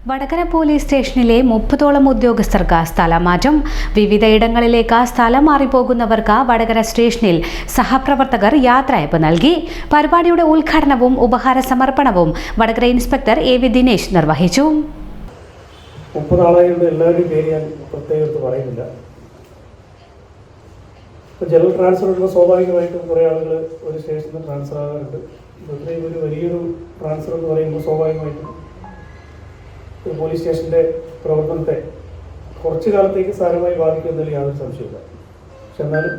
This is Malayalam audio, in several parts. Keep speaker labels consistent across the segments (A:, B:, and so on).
A: വടകര പോലീസ് സ്റ്റേഷനിലെ 30ഓളം ഉദ്യോഗസ്ഥർക്ക് സ്ഥലമാറ്റം. വിവിധയിടങ്ങളിലേക്ക് സ്ഥലം മാറിപ്പോകുന്നവർക്ക് വടകര സ്റ്റേഷനിൽ സഹപ്രവർത്തകർ യാത്രയയപ്പ് നൽകി. പരിപാടിയുടെ ഉദ്ഘാടനവും ഉപഹാര സമർപ്പണവും വടകര ഇൻസ്പെക്ടർ AV ദിനേശ് നിർവഹിച്ചു.
B: 30 ആളുകളുടെ എല്ലാവരുടെയും പേര് ഞാൻ പ്രത്യേകം പറയുന്നില്ല. ഇപ്പോൾ ജനറൽ ട്രാൻസ്ഫർ വരുമ്പോൾ സ്വാഭാവികമായിട്ടും കുറേ ആളുകൾ ഒരു സ്റ്റേഷനിൽ നിന്ന് ട്രാൻസ്ഫർ ആകാറുണ്ട്. ഇത്രയും ഒരു വലിയൊരു ട്രാൻസ്ഫർ എന്ന് പറയുമ്പോൾ സ്വാഭാവികമായിട്ടും പോലീസ് സ്റ്റേഷൻ്റെ പ്രവർത്തനത്തെ കുറച്ചു കാലത്തേക്ക് സാരമായി ബാധിക്കുമെന്നതിൽ യാതൊരു സംശയമില്ല. പക്ഷെ എന്നാലും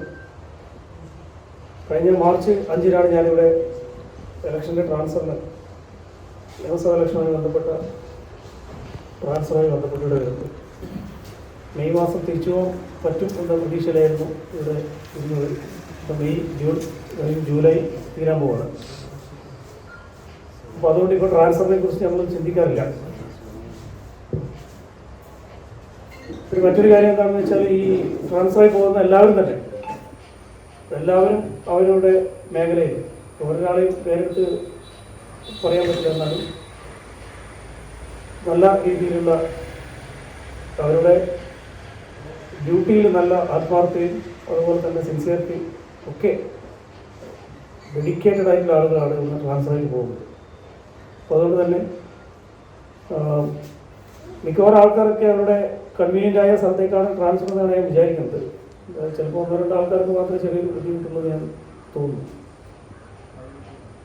B: കഴിഞ്ഞ മാർച്ച് 5-നാണ് ഞാനിവിടെ ഇലക്ഷൻ്റെ ട്രാൻസ്ഫറിന് നിയമസഭാ ഇലക്ഷനുമായി ബന്ധപ്പെട്ട ട്രാൻസ്ഫറുമായി ബന്ധപ്പെട്ട് ഇവിടെ വരുന്നത്. മെയ് മാസം തിരിച്ചു പോകാൻ പറ്റും എന്ന പ്രതീക്ഷയിലായിരുന്നു ഇവിടെ ഇരുന്നത്. ഇപ്പോൾ മെയ്, ജൂൺ, ജൂലൈ തീരാൻ പോവാണ്. അപ്പോൾ അതുകൊണ്ട് ഇപ്പോൾ ട്രാൻസ്ഫറിനെ കുറിച്ച് നമ്മൾ ചിന്തിക്കാറില്ല. ഒരു മറ്റൊരു കാര്യം എന്താണെന്ന് വെച്ചാൽ, ഈ ട്രാൻസ്ഫറായി പോകുന്ന എല്ലാവരും അവരുടെ മേഖലയിൽ ഒരാളെയും പേരെടുത്ത് പറയാൻ പറ്റില്ല. എന്നാലും നല്ല രീതിയിലുള്ള അവരുടെ ഡ്യൂട്ടിയിൽ നല്ല ആത്മാർത്ഥതയും അതുപോലെ തന്നെ സിൻസിയറിറ്റിയും ഒക്കെ ഡെഡിക്കേറ്റഡ് ആയിട്ടുള്ള ആളുകളാണ് ഇന്ന് ട്രാൻസ്ഫറിൽ പോകുന്നത്. അപ്പോൾ അതുകൊണ്ട് തന്നെ മിക്കവാറും ആൾക്കാരൊക്കെ അവരുടെ കൺവീനിയൻ്റ് ആയ സ്ഥലത്തേക്കാണ് ട്രാൻസ്ഫർ എന്നാണ് ഞാൻ വിചാരിക്കുന്നത്. ചിലപ്പോൾ 1-2 ആൾക്കാർക്ക് മാത്രമേ ചെറിയൊരു ബുദ്ധിമുട്ടുള്ളത് ഞാൻ തോന്നുന്നു.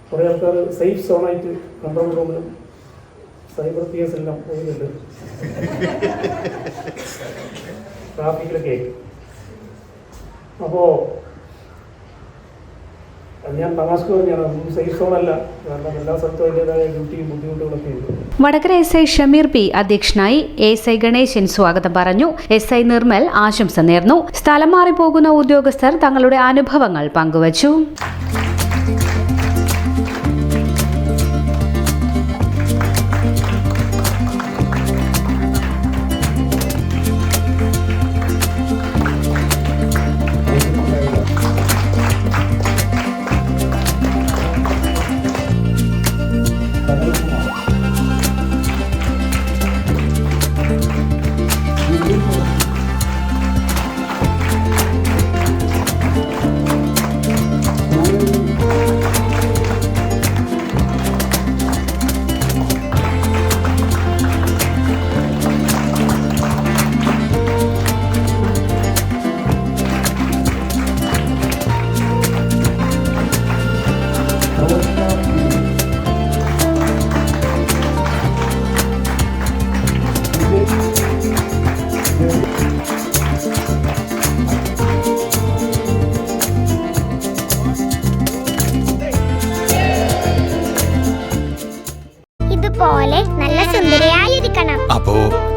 B: കുറേ ആൾക്കാർ സേഫ് സോണായിട്ട് കൺട്രോൾ റൂമിലും സൈബർ PS എല്ലാം പോകുന്നുണ്ട്. ട്രാഫിക്കിലൊക്കെ ആയിട്ട്. അപ്പോൾ ഞാൻ തമാശക്ക് പറഞ്ഞാണ്, സേഫ് സോണല്ല. കാരണം എല്ലാ സ്ഥലത്തും അതിൻ്റെതായ ഡ്യൂട്ടിയും ബുദ്ധിമുട്ടുകളൊക്കെ ഉണ്ട്.
A: വടകര SI ഷമീർ P അധ്യക്ഷനായി. ASI ഗണേശൻ സ്വാഗതം പറഞ്ഞു. SI നിർമ്മൽ ആശംസ നേർന്നു. സ്ഥലം മാറിപ്പോകുന്ന ഉദ്യോഗസ്ഥർ തങ്ങളുടെ അനുഭവങ്ങൾ പങ്കുവച്ചു.
C: ഇതുപോലെ നല്ല സുന്ദരിയായിരിക്കണം.
D: അപ്പോ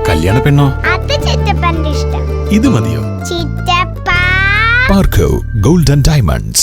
D: കല്യാണ പെണ്ണോ?
C: അത് ചിറ്റപ്പന്റെ ഇഷ്ടം.
D: ഇത് മതിയോ?
C: ചിറ്റപ്പ.
D: പാർക്കോ ഗോൾഡ് ആൻഡ് ഡയമണ്ട്സ്.